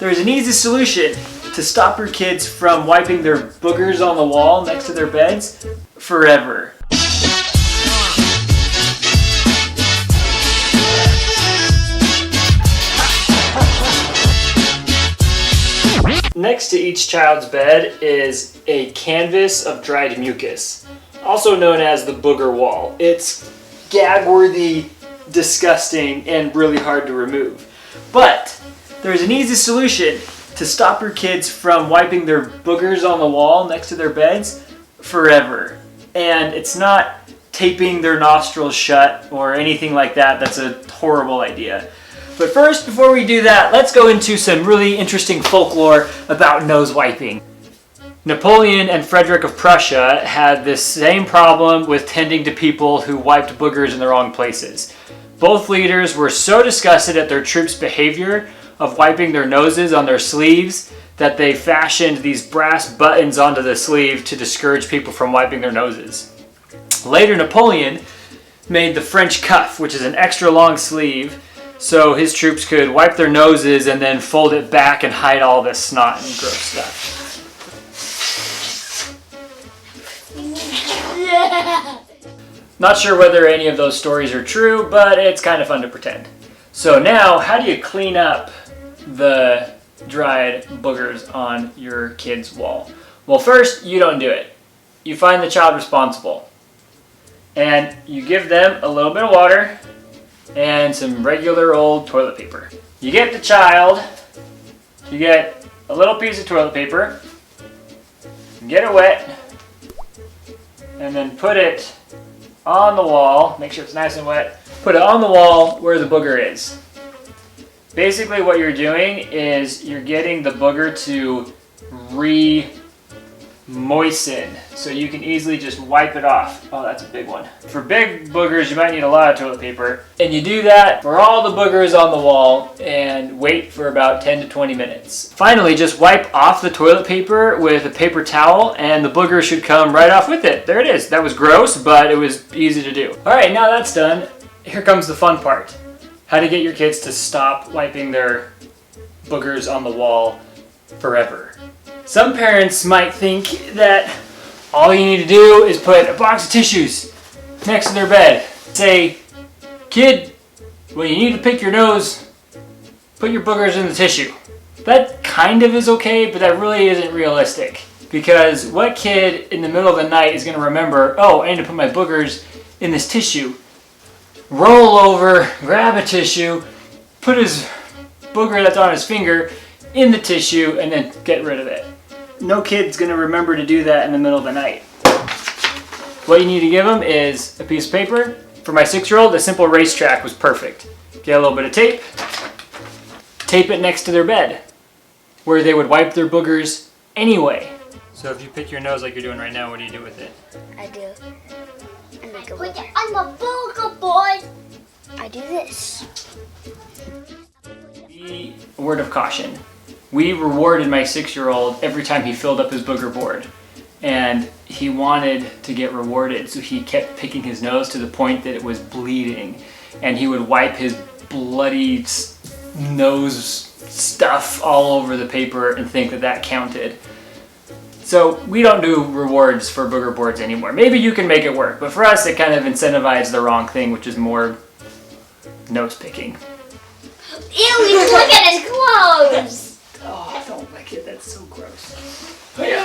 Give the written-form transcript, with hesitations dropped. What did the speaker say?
There's an easy solution to stop your kids from wiping their boogers on the wall next to their beds forever. Next to each child's bed is a canvas of dried mucus, also known as the booger wall. It's gag-worthy, disgusting, and really hard to remove. But there's an easy solution to stop your kids from wiping their boogers on the wall next to their beds forever. And it's not taping their nostrils shut or anything like that. That's a horrible idea. But first, before we do that, let's go into some really interesting folklore about nose wiping. Napoleon and Frederick of Prussia had this same problem with tending to people who wiped boogers in the wrong places. Both leaders were so disgusted at their troops' behavior of wiping their noses on their sleeves that they fashioned these brass buttons onto the sleeve to discourage people from wiping their noses. Later, Napoleon made the French cuff, which is an extra long sleeve, so his troops could wipe their noses and then fold it back and hide all this snot and gross stuff. Not sure whether any of those stories are true, but it's kind of fun to pretend. So now, how do you clean up the dried boogers on your kid's wall? Well, first, you don't do it. You find the child responsible. And you give them a little bit of water and some regular old toilet paper. You get the child, you get a little piece of toilet paper, get it wet, and then put it on the wall. Make sure it's nice and wet. Put it on the wall where the booger is. Basically what you're doing is you're getting the booger to re-moisten, so you can easily just wipe it off. Oh, that's a big one. For big boogers, you might need a lot of toilet paper. And you do that for all the boogers on the wall and wait for about 10 to 20 minutes. Finally, just wipe off the toilet paper with a paper towel and the booger should come right off with it. There it is. That was gross, but it was easy to do. All right, now that's done. Here comes the fun part. How to get your kids to stop wiping their boogers on the wall forever. Some parents might think that all you need to do is put a box of tissues next to their bed. Say, kid, when you need to pick your nose, put your boogers in the tissue. That kind of is okay, but that really isn't realistic. Because what kid in the middle of the night is going to remember, oh, I need to put my boogers in this tissue? Roll over, grab a tissue, put his booger that's on his finger in the tissue, and then get rid of it. No kid's going to remember to do that in the middle of the night. What you need to give them is a piece of paper. For my 6-year-old, a simple racetrack was perfect. Get a little bit of tape, tape it next to their bed, where they would wipe their boogers anyway. So if you pick your nose like you're doing right now, what do you do with it? I do. I'm a booger boy. I do this. A word of caution. We rewarded my 6-year-old every time he filled up his booger board. And he wanted to get rewarded, so he kept picking his nose to the point that it was bleeding. And he would wipe his bloody nose stuff all over the paper and think that that counted. So we don't do rewards for booger boards anymore. Maybe you can make it work, but for us it kind of incentivizes the wrong thing, which is more nose picking. Ew, look at his clothes! Oh, I don't like it. That's so gross. Oh, yeah.